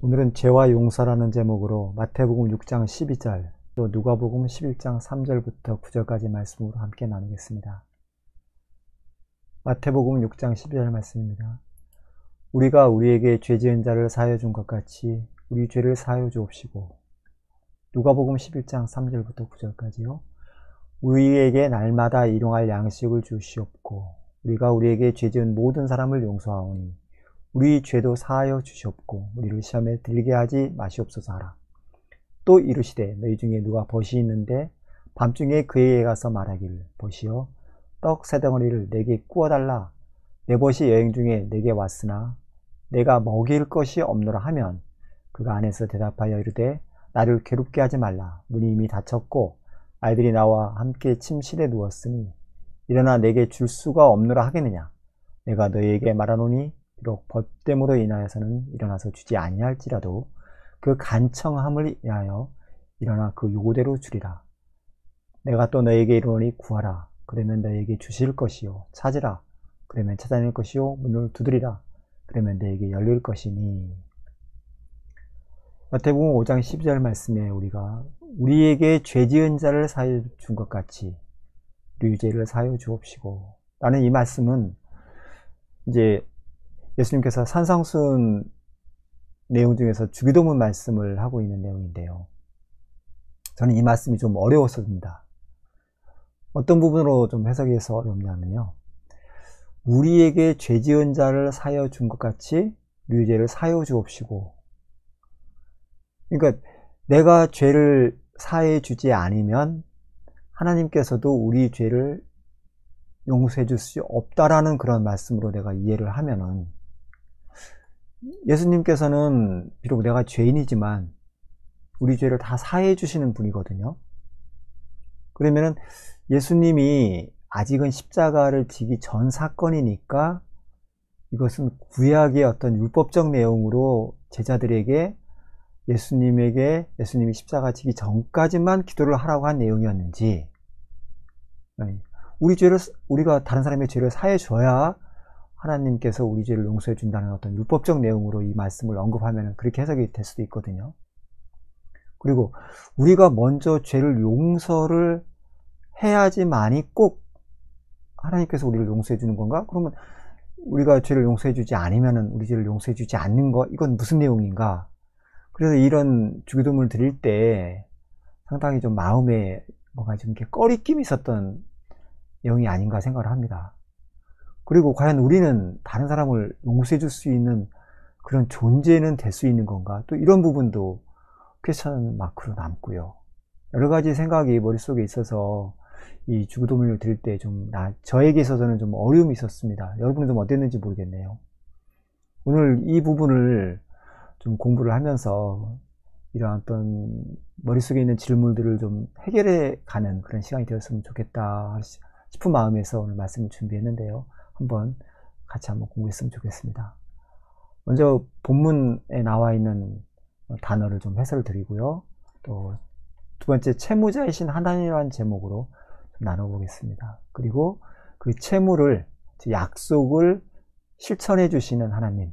오늘은 죄와 용서라는 제목으로 마태복음 6장 12절 또 누가복음 11장 3절부터 9절까지 말씀으로 함께 나누겠습니다. 마태복음 6장 12절 말씀입니다. 우리가 우리에게 죄 지은 자를 사하여 준 것 같이 우리 죄를 사하여 주옵시고. 누가복음 11장 3절부터 9절까지요. 우리에게 날마다 일용할 양식을 주시옵고 우리가 우리에게 죄 지은 모든 사람을 용서하오니 우리 죄도 사하여 주시옵고 우리를 시험에 들게 하지 마시옵소서 하라. 또 이르시되 너희 중에 누가 벗이 있는데 밤중에 그에게 가서 말하기를 벗이여 떡 세 덩어리를 내게 구워달라. 내 벗이 여행 중에 내게 왔으나 내가 먹일 것이 없노라 하면 그가 안에서 대답하여 이르되 나를 괴롭게 하지 말라. 문이 이미 닫혔고 아이들이 나와 함께 침실에 누웠으니 일어나 내게 줄 수가 없노라 하겠느냐. 내가 너희에게 말하노니 비록 벗됨으로 인하여서는 일어나서 주지 아니할지라도 그 간청함을 인하여 일어나 그 요구대로 주리라. 내가 또 너희에게 이르노니 구하라. 그러면 너희에게 주실 것이요. 찾으라. 그러면 찾아낼 것이요. 문을 두드리라. 그러면 너희에게 열릴 것이니. 마태복음 5장 12절 말씀에 우리가 우리에게 죄 지은 자를 사하여 준 것 같이 우리 죄를 사하여 주옵시고 라는 이 말씀은 이제 예수님께서 산상수훈 내용 중에서 주기도문 말씀을 하고 있는 내용인데요. 저는 이 말씀이 좀 어려웠습니다. 어떤 부분으로 좀 해석해서 어렵냐면요. 우리에게 죄 지은 자를 사하여 준 것 같이 우리 죄를 사하여 주옵시고. 그러니까 내가 죄를 사해 주지 않으면 하나님께서도 우리 죄를 용서해 줄 수 없다라는 그런 말씀으로 내가 이해를 하면은 예수님께서는 비록 내가 죄인이지만 우리 죄를 다 사해 주시는 분이거든요. 그러면은 예수님이 아직은 십자가를 지기 전 사건이니까 이것은 구약의 어떤 율법적 내용으로 제자들에게 예수님이 십자가 지기 전까지만 기도를 하라고 한 내용이었는지, 우리가 다른 사람의 죄를 사해 줘야 하나님께서 우리 죄를 용서해 준다는 어떤 율법적 내용으로 이 말씀을 언급하면 그렇게 해석이 될 수도 있거든요. 그리고 우리가 먼저 죄를 용서를 해야지만이 꼭 하나님께서 우리를 용서해 주는 건가? 그러면 우리가 죄를 용서해 주지 않으면 우리 죄를 용서해 주지 않는 거, 이건 무슨 내용인가? 그래서 이런 주기도문을 드릴 때 상당히 좀 마음에 뭔가 좀 이렇게 꺼리낌이 있었던 내용이 아닌가 생각을 합니다. 그리고 과연 우리는 다른 사람을 용서해 줄 수 있는 그런 존재는 될 수 있는 건가? 또 이런 부분도 퀘스천 마크로 남고요. 여러 가지 생각이 머릿속에 있어서 이 주기도문을 드릴 때 저에게 있어서는 좀 어려움이 있었습니다. 여러분은 좀 어땠는지 모르겠네요. 오늘 이 부분을 좀 공부를 하면서 이러한 어떤 머릿속에 있는 질문들을 좀 해결해 가는 그런 시간이 되었으면 좋겠다 싶은 마음에서 오늘 말씀을 준비했는데요. 같이 한번 공부했으면 좋겠습니다. 먼저 본문에 나와 있는 단어를 좀 해설을 드리고요. 또 두 번째, 채무자이신 하나님이라는 제목으로 좀 나눠보겠습니다. 그리고 그 채무를, 약속을 실천해 주시는 하나님,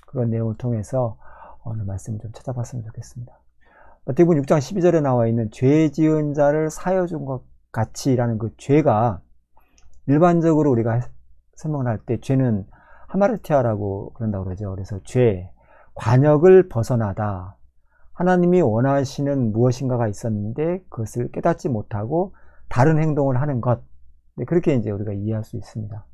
그런 내용을 통해서 오늘 말씀을 좀 찾아봤으면 좋겠습니다. 마태복음 6장 12절에 나와 있는 죄 지은 자를 사하여 준 것 같이라는 그 죄가, 일반적으로 우리가 설명을 할 때 죄는 하마르티아라고 그런다고 그러죠. 그래서 죄, 관역을 벗어나다, 하나님이 원하시는 무엇인가가 있었는데 그것을 깨닫지 못하고 다른 행동을 하는 것, 그렇게 이제 우리가 이해할 수 있습니다.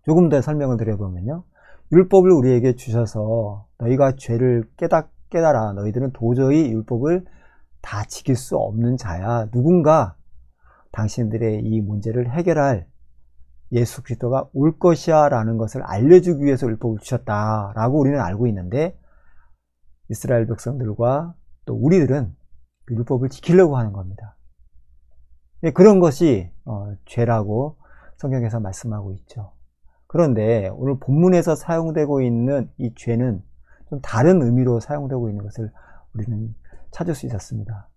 조금 더 설명을 드려보면요, 율법을 우리에게 주셔서 너희가 죄를 깨달아. 너희들은 도저히 율법을 다 지킬 수 없는 자야. 누군가 당신들의 이 문제를 해결할 예수 그리스도가 올 것이야 라는 것을 알려주기 위해서 율법을 주셨다라고 우리는 알고 있는데, 이스라엘 백성들과 또 우리들은 그 율법을 지키려고 하는 겁니다. 그런 것이 죄라고 성경에서 말씀하고 있죠. 그런데 오늘 본문에서 사용되고 있는 이 죄는 좀 다른 의미로 사용되고 있는 것을 우리는 찾을 수 있었습니다.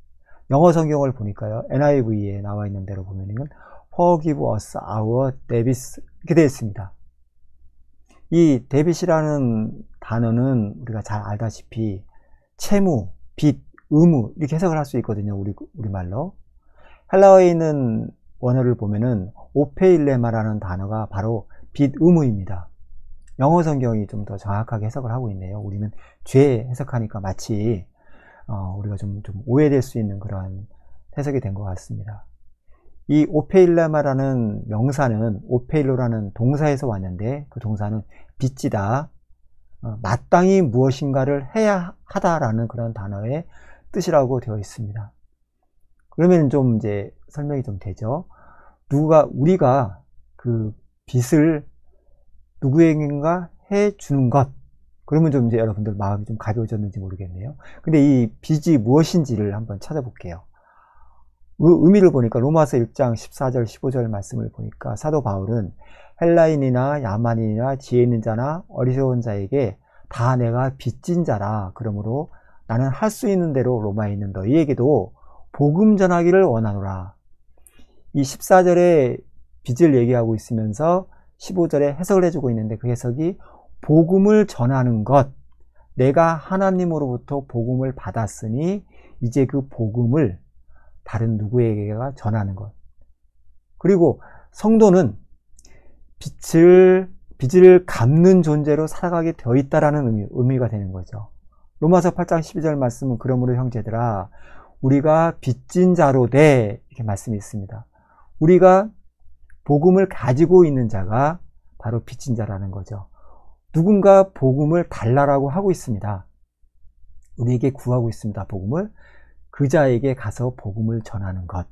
영어 성경을 보니까요, NIV에 나와 있는 대로 보면은 Forgive us our debts, 이렇게 되어 있습니다. 이 데빗이라는 단어는 우리가 잘 알다시피 채무, 빚, 의무 이렇게 해석을 할 수 있거든요. 우리말로. 헬라어에 있는 원어를 보면은 오페일레마라는 단어가 바로 빚, 의무입니다. 영어 성경이 좀 더 정확하게 해석을 하고 있네요. 우리는 죄 해석하니까 마치 우리가 좀 오해될 수 있는 그런 해석이 된 것 같습니다. 이 오페일레마라는 명사는 오페일로라는 동사에서 왔는데 그 동사는 빚지다, 마땅히 무엇인가를 해야 하다라는 그런 단어의 뜻이라고 되어 있습니다. 그러면 좀 이제 설명이 좀 되죠. 우리가 그 빚을 누구에게인가 해 주는 것. 그러면 좀 이제 여러분들 마음이 좀 가벼워졌는지 모르겠네요. 근데 이 빚이 무엇인지를 한번 찾아볼게요. 의미를 보니까 로마서 1장 14절 15절 말씀을 보니까 사도 바울은 헬라인이나 야만인이나 지혜 있는 자나 어리석은 자에게 다 내가 빚진 자라. 그러므로 나는 할 수 있는 대로 로마에 있는 너희에게도 복음 전하기를 원하노라. 이 14절에 빚을 얘기하고 있으면서 15절에 해석을 해주고 있는데 그 해석이 복음을 전하는 것. 내가 하나님으로부터 복음을 받았으니 이제 그 복음을 다른 누구에게가 전하는 것. 그리고 성도는 빚을 갚는 존재로 살아가게 되어 있다라는 의미가 되는 거죠. 로마서 8장 12절 말씀은 그러므로 형제들아 우리가 빚진 자로 돼 이렇게 말씀이 있습니다. 우리가 복음을 가지고 있는 자가 바로 빚진 자라는 거죠. 누군가 복음을 달라라고 하고 있습니다. 우리에게 구하고 있습니다. 복음을. 그 자에게 가서 복음을 전하는 것.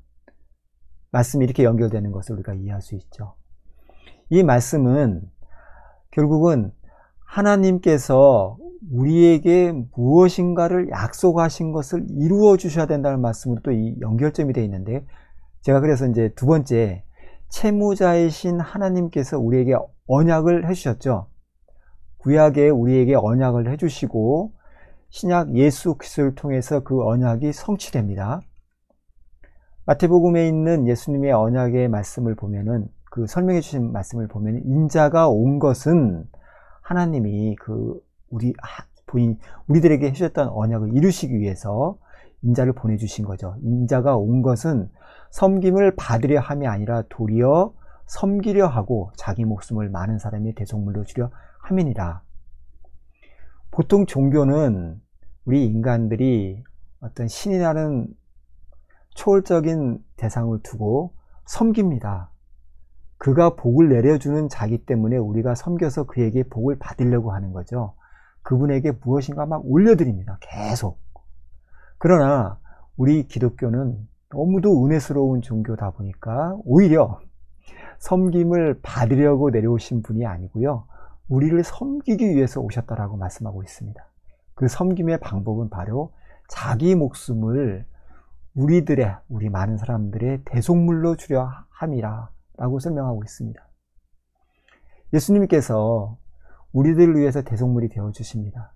말씀이 이렇게 연결되는 것을 우리가 이해할 수 있죠. 이 말씀은 결국은 하나님께서 우리에게 무엇인가를 약속하신 것을 이루어 주셔야 된다는 말씀으로 또 이 연결점이 되어 있는데, 제가 그래서 이제 두 번째, 채무자이신 하나님께서 우리에게 언약을 해주셨죠. 구약에 우리에게 언약을 해주시고 신약 예수 그리스도를 통해서 그 언약이 성취됩니다. 마태복음에 있는 예수님의 언약의 말씀을 보면은, 그 설명해 주신 말씀을 보면, 인자가 온 것은 하나님이 우리들에게 해주셨던 언약을 이루시기 위해서 인자를 보내주신 거죠. 인자가 온 것은 섬김을 받으려 함이 아니라 도리어 섬기려 하고 자기 목숨을 많은 사람의 대속물로 주려 함이니라. 보통 종교는 우리 인간들이 어떤 신이라는 초월적인 대상을 두고 섬깁니다. 그가 복을 내려주는 자기 때문에 우리가 섬겨서 그에게 복을 받으려고 하는 거죠. 그분에게 무엇인가 막 올려드립니다. 계속. 그러나 우리 기독교는 너무도 은혜스러운 종교다 보니까 오히려 섬김을 받으려고 내려오신 분이 아니고요, 우리를 섬기기 위해서 오셨다라고 말씀하고 있습니다. 그 섬김의 방법은 바로 자기 목숨을 우리 많은 사람들의 대속물로 주려 함이라 라고 설명하고 있습니다. 예수님께서 우리들을 위해서 대속물이 되어 주십니다.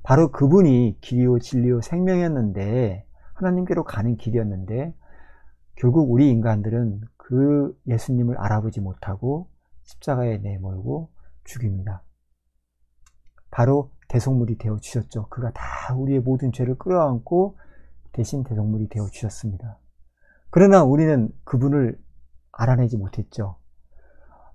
바로 그분이 길이요 진리요 생명이었는데, 하나님께로 가는 길이었는데, 결국 우리 인간들은 그 예수님을 알아보지 못하고 십자가에 내몰고 죽입니다. 바로 대속물이 되어 주셨죠. 그가 다 우리의 모든 죄를 끌어안고 대신 대속물이 되어 주셨습니다. 그러나 우리는 그분을 알아내지 못했죠.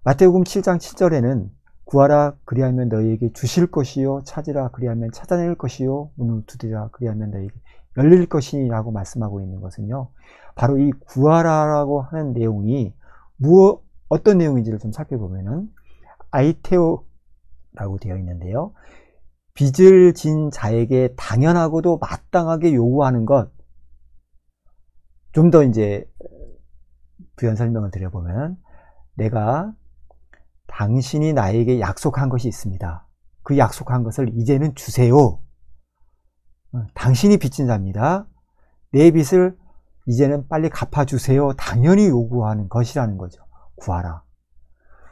마태복음 7장 7절에는 구하라 그리하면 너희에게 주실 것이요, 찾으라 그리하면 찾아낼 것이요, 문을 두드리라 그리하면 너희에게 열릴 것이라고 말씀하고 있는 것은요, 바로 이 구하라라고 하는 내용이 어떤 내용인지를 좀 살펴보면은 아이테오라고 되어 있는데요, 빚을 진 자에게 당연하고도 마땅하게 요구하는 것. 좀 더 이제 부연 설명을 드려보면, 내가 당신이 나에게 약속한 것이 있습니다. 그 약속한 것을 이제는 주세요. 당신이 빚진 자입니다. 내 빚을 이제는 빨리 갚아주세요. 당연히 요구하는 것이라는 거죠. 구하라.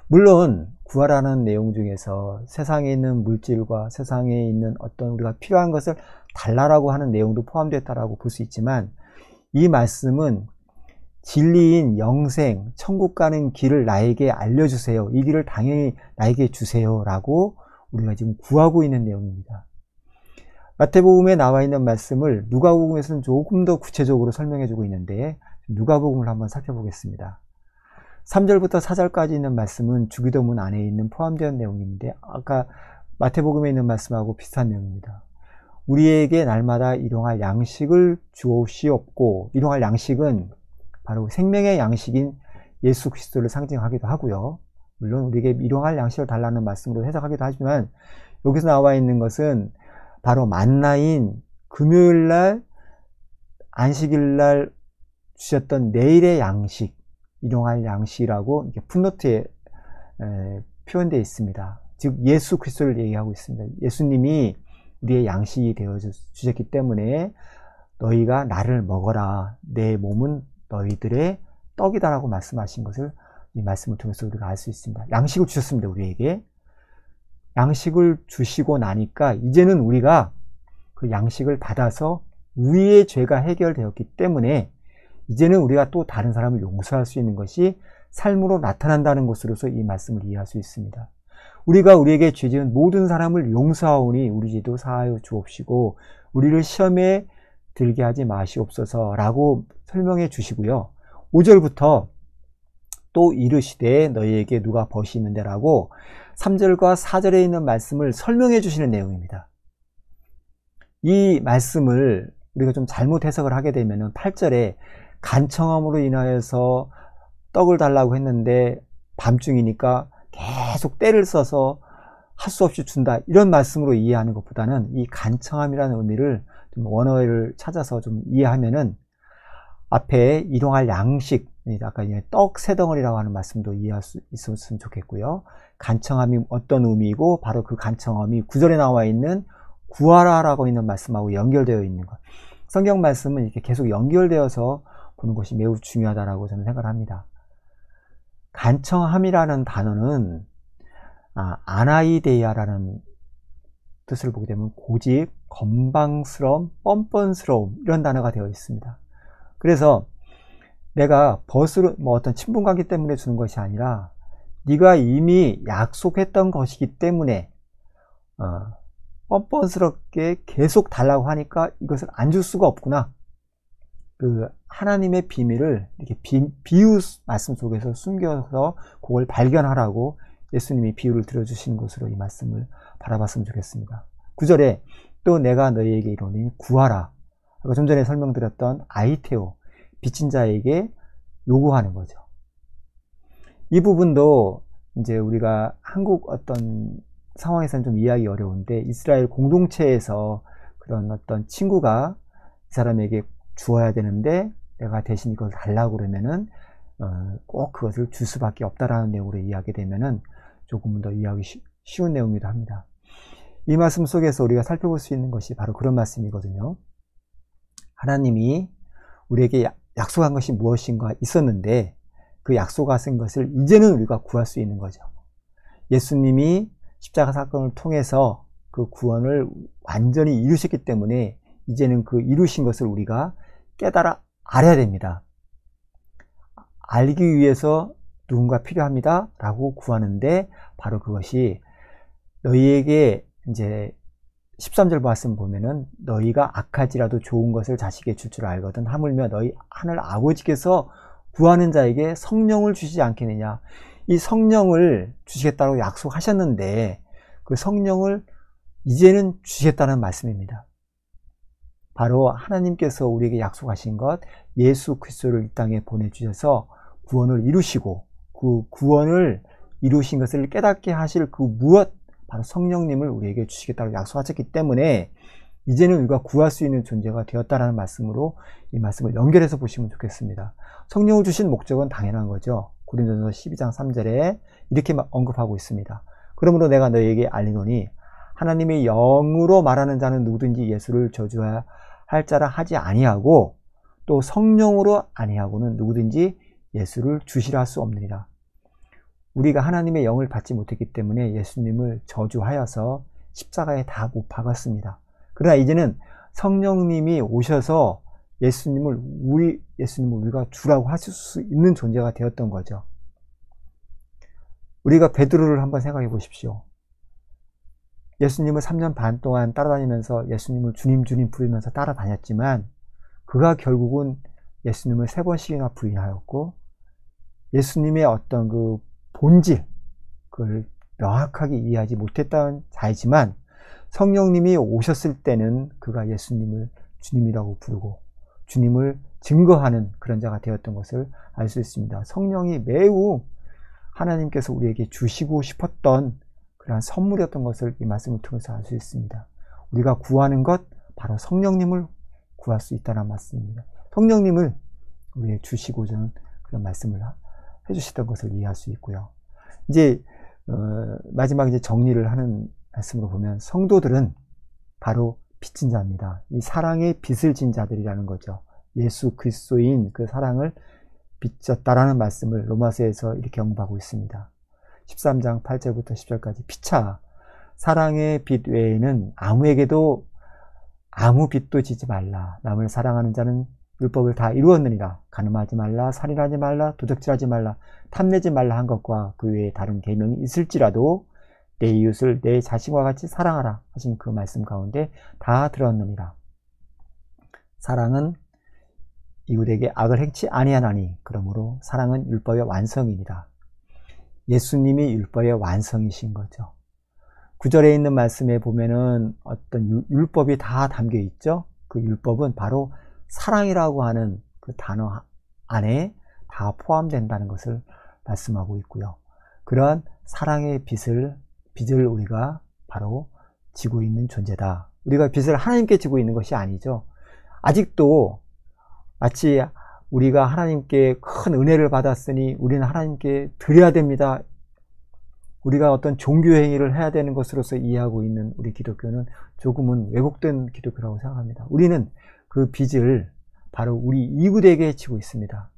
물론 구하라는 내용 중에서 세상에 있는 물질과 세상에 있는 어떤 우리가 필요한 것을 달라라고 하는 내용도 포함되었다라고 볼 수 있지만, 이 말씀은 진리인 영생, 천국 가는 길을 나에게 알려주세요. 이 길을 당연히 나에게 주세요 라고 우리가 지금 구하고 있는 내용입니다. 마태복음에 나와 있는 말씀을 누가복음에서는 조금 더 구체적으로 설명해 주고 있는데 누가복음을 한번 살펴보겠습니다. 3절부터 4절까지 있는 말씀은 주기도문 안에 있는 포함되어 내용인데 아까 마태복음에 있는 말씀하고 비슷한 내용입니다. 우리에게 날마다 일용할 양식을 주옵시옵고, 일용할 양식은 바로 생명의 양식인 예수 그리스도를 상징하기도 하고요. 물론 우리에게 일용할 양식을 달라는 말씀으로 해석하기도 하지만 여기서 나와 있는 것은 바로 만나인 금요일날 안식일날 주셨던 내일의 양식, 일용할 양식이라고 이렇게 풋노트에 표현되어 있습니다. 즉 예수 그리스도를 얘기하고 있습니다. 예수님이 우리의 양식이 되어 주셨기 때문에 너희가 나를 먹어라, 내 몸은 너희들의 떡이다 라고 말씀하신 것을 이 말씀을 통해서 우리가 알 수 있습니다. 양식을 주셨습니다. 우리에게 양식을 주시고 나니까 이제는 우리가 그 양식을 받아서 우리의 죄가 해결되었기 때문에 이제는 우리가 또 다른 사람을 용서할 수 있는 것이 삶으로 나타난다는 것으로서 이 말씀을 이해할 수 있습니다. 우리가 우리에게 죄 지은 모든 사람을 용서하오니 우리 죄도 사하여 주옵시고 우리를 시험에 들게 하지 마시옵소서 라고 설명해 주시고요. 5절부터 또 이르시되 너희에게 누가 벗이 있는데 라고 3절과 4절에 있는 말씀을 설명해 주시는 내용입니다. 이 말씀을 우리가 좀 잘못 해석을 하게 되면 8절에 간청함으로 인하여서 떡을 달라고 했는데 밤중이니까 계속 때를 써서 할 수 없이 준다, 이런 말씀으로 이해하는 것보다는 이 간청함이라는 의미를 좀 원어를 찾아서 좀 이해하면은 앞에 일용할 양식, 아까 떡 세 덩어리라고 하는 말씀도 이해할 수 있었으면 좋겠고요. 간청함이 어떤 의미이고 바로 그 간청함이 9절에 나와 있는 구하라라고 있는 말씀하고 연결되어 있는 것. 성경 말씀은 이렇게 계속 연결되어서 보는 것이 매우 중요하다라고 저는 생각을 합니다. 간청함이라는 단어는 아나이데이아라는 뜻을 보게 되면 고집, 건방스러움, 뻔뻔스러움, 이런 단어가 되어 있습니다. 그래서 내가 벗으로 어떤 친분관계 때문에 주는 것이 아니라 네가 이미 약속했던 것이기 때문에 뻔뻔스럽게 계속 달라고 하니까 이것을 안 줄 수가 없구나. 그 하나님의 비밀을 이렇게 비유 말씀 속에서 숨겨서 그걸 발견하라고 예수님이 비유를 들어주시는 것으로 이 말씀을 바라봤으면 좋겠습니다. 9절에 또 내가 너희에게 이르노니 구하라. 좀 전에 설명드렸던 아이테오, 빚진 자에게 요구하는 거죠. 이 부분도 이제 우리가 한국 어떤 상황에서는 좀 이해하기 어려운데 이스라엘 공동체에서 그런 어떤 친구가 이 사람에게 주어야 되는데 내가 대신 이걸 달라고 그러면은 꼭 그것을 줄 수밖에 없다라는 내용으로 이해하게 되면은 조금 더 이해하기 쉬운 내용이기도 합니다. 이 말씀 속에서 우리가 살펴볼 수 있는 것이 바로 그런 말씀이거든요. 하나님이 우리에게 약속한 것이 무엇인가 있었는데 그 약속하신 것을 이제는 우리가 구할 수 있는 거죠. 예수님이 십자가 사건을 통해서 그 구원을 완전히 이루셨기 때문에 이제는 그 이루신 것을 우리가 깨달아 알아야 됩니다. 알기 위해서 누군가 필요합니다 라고 구하는데 바로 그것이 너희에게 이제 13절 말씀 보면은 너희가 악하지라도 좋은 것을 자식에게 줄 줄 알거든 하물며 너희 하늘 아버지께서 구하는 자에게 성령을 주시지 않겠느냐. 이 성령을 주시겠다고 약속하셨는데 그 성령을 이제는 주시겠다는 말씀입니다. 바로 하나님께서 우리에게 약속하신 것, 예수 그리스도를 이 땅에 보내주셔서 구원을 이루시고 그 구원을 이루신 것을 깨닫게 하실 그 무엇, 바로 성령님을 우리에게 주시겠다고 약속하셨기 때문에 이제는 우리가 구할 수 있는 존재가 되었다라는 말씀으로 이 말씀을 연결해서 보시면 좋겠습니다. 성령을 주신 목적은 당연한 거죠. 고린도전서 12장 3절에 이렇게 언급하고 있습니다. 그러므로 내가 너희에게 알리노니 하나님의 영으로 말하는 자는 누구든지 예수를 저주해야 할 자라 하지 아니하고 또 성령으로 아니하고는 누구든지 예수를 주시라 할 수 없느니라. 우리가 하나님의 영을 받지 못했기 때문에 예수님을 저주하여서 십자가에 다 못 박았습니다. 그러나 이제는 성령님이 오셔서 예수님을 우리가 주라고 하실 수 있는 존재가 되었던 거죠. 우리가 베드로를 한번 생각해 보십시오. 예수님을 3년 반 동안 따라다니면서 예수님을 주님 주님 부르면서 따라다녔지만 그가 결국은 예수님을 3번씩이나 부인하였고 예수님의 어떤 그 본질, 그걸 명확하게 이해하지 못했다는 자이지만 성령님이 오셨을 때는 그가 예수님을 주님이라고 부르고 주님을 증거하는 그런 자가 되었던 것을 알 수 있습니다. 성령이 매우 하나님께서 우리에게 주시고 싶었던 그러한 선물이었던 것을 이 말씀을 통해서 알 수 있습니다. 우리가 구하는 것 바로 성령님을 구할 수 있다는 말씀입니다. 성령님을 우리에게 주시고자 그런 말씀을 해주시던 것을 이해할 수 있고요. 이제 마지막 이제 정리를 하는 말씀으로 보면 성도들은 바로 빚진 자입니다. 이 사랑의 빚을 진 자들이라는 거죠. 예수 그리스도인 그 사랑을 빚졌다라는 말씀을 로마서에서 이렇게 언급하고 있습니다. 13장 8절부터 10절까지 피차 사랑의 빚 외에는 아무에게도 아무 빚도 지지 말라. 남을 사랑하는 자는 율법을 다 이루었느니라. 간음하지 말라, 살인하지 말라, 도적질하지 말라, 탐내지 말라 한 것과 그 외에 다른 계명이 있을지라도 내 이웃을 내 자신과 같이 사랑하라 하신 그 말씀 가운데 다 들었느니라. 사랑은 이웃에게 악을 행치 아니하나니 그러므로 사랑은 율법의 완성이니라. 예수님이 율법의 완성이신 거죠. 9절에 있는 말씀에 보면은 어떤 율법이 다 담겨 있죠. 그 율법은 바로 사랑이라고 하는 그 단어 안에 다 포함된다는 것을 말씀하고 있고요. 그러한 사랑의 빚을 우리가 바로 지고 있는 존재다. 우리가 빚을 하나님께 지고 있는 것이 아니죠. 아직도 마치 우리가 하나님께 큰 은혜를 받았으니 우리는 하나님께 드려야 됩니다. 우리가 어떤 종교 행위를 해야 되는 것으로서 이해하고 있는 우리 기독교는 조금은 왜곡된 기독교라고 생각합니다. 우리는 그 빚을 바로 우리 이웃에게 지고 있습니다.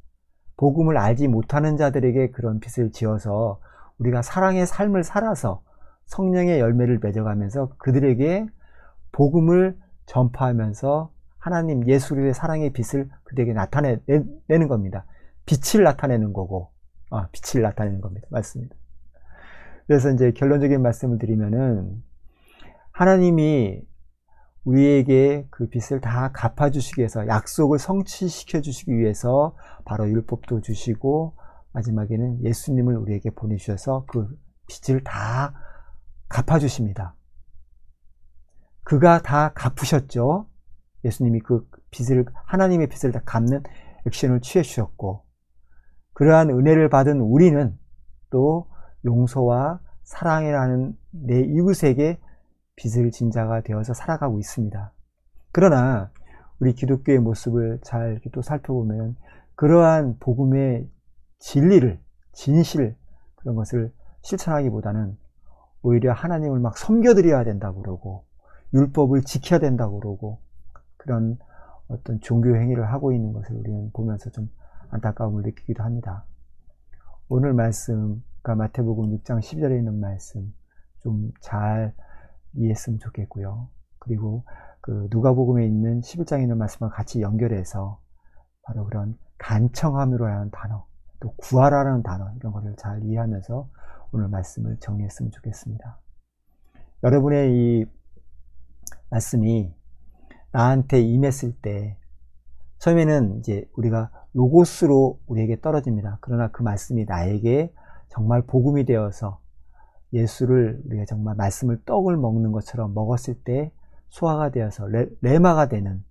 복음을 알지 못하는 자들에게 그런 빚을 지어서 우리가 사랑의 삶을 살아서 성령의 열매를 맺어가면서 그들에게 복음을 전파하면서 하나님 예수의 사랑의 빛을 그들에게 나타내는 겁니다. 빛을 나타내는 거고, 빛을 나타내는 겁니다. 맞습니다. 그래서 이제 결론적인 말씀을 드리면은 하나님이 우리에게 그 빚을 다 갚아주시기 위해서 약속을 성취시켜 주시기 위해서 바로 율법도 주시고 마지막에는 예수님을 우리에게 보내주셔서 그 빚을 다 갚아주십니다. 그가 다 갚으셨죠. 예수님이 그 빚을, 하나님의 빚을 다 갚는 액션을 취해 주셨고, 그러한 은혜를 받은 우리는 또 용서와 사랑이라는 내 이웃에게 빚을 진 자가 되어서 살아가고 있습니다. 그러나 우리 기독교의 모습을 잘 이렇게 또 살펴보면 그러한 복음의 진리를, 진실, 그런 것을 실천하기보다는 오히려 하나님을 막 섬겨드려야 된다고 그러고 율법을 지켜야 된다고 그러고 그런 어떤 종교 행위를 하고 있는 것을 우리는 보면서 좀 안타까움을 느끼기도 합니다. 오늘 말씀, 그러니까 마태복음 6장 12절에 있는 말씀 좀 잘 이해했으면 좋겠고요. 그리고 그 누가복음에 있는 11장에 있는 말씀과 같이 연결해서 바로 그런 간청함이라는 단어, 또 구하라는 단어, 이런 것을 잘 이해하면서 오늘 말씀을 정리했으면 좋겠습니다. 여러분의 이 말씀이 나한테 임했을 때 처음에는 이제 우리가 로고스로 우리에게 떨어집니다. 그러나 그 말씀이 나에게 정말 복음이 되어서 예수를 우리가 정말 말씀을 떡을 먹는 것처럼 먹었을 때 소화가 되어서 레마가 되는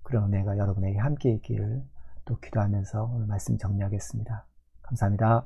그런 은혜가 여러분에게 함께 있기를 또 기도하면서 오늘 말씀 정리하겠습니다. 감사합니다.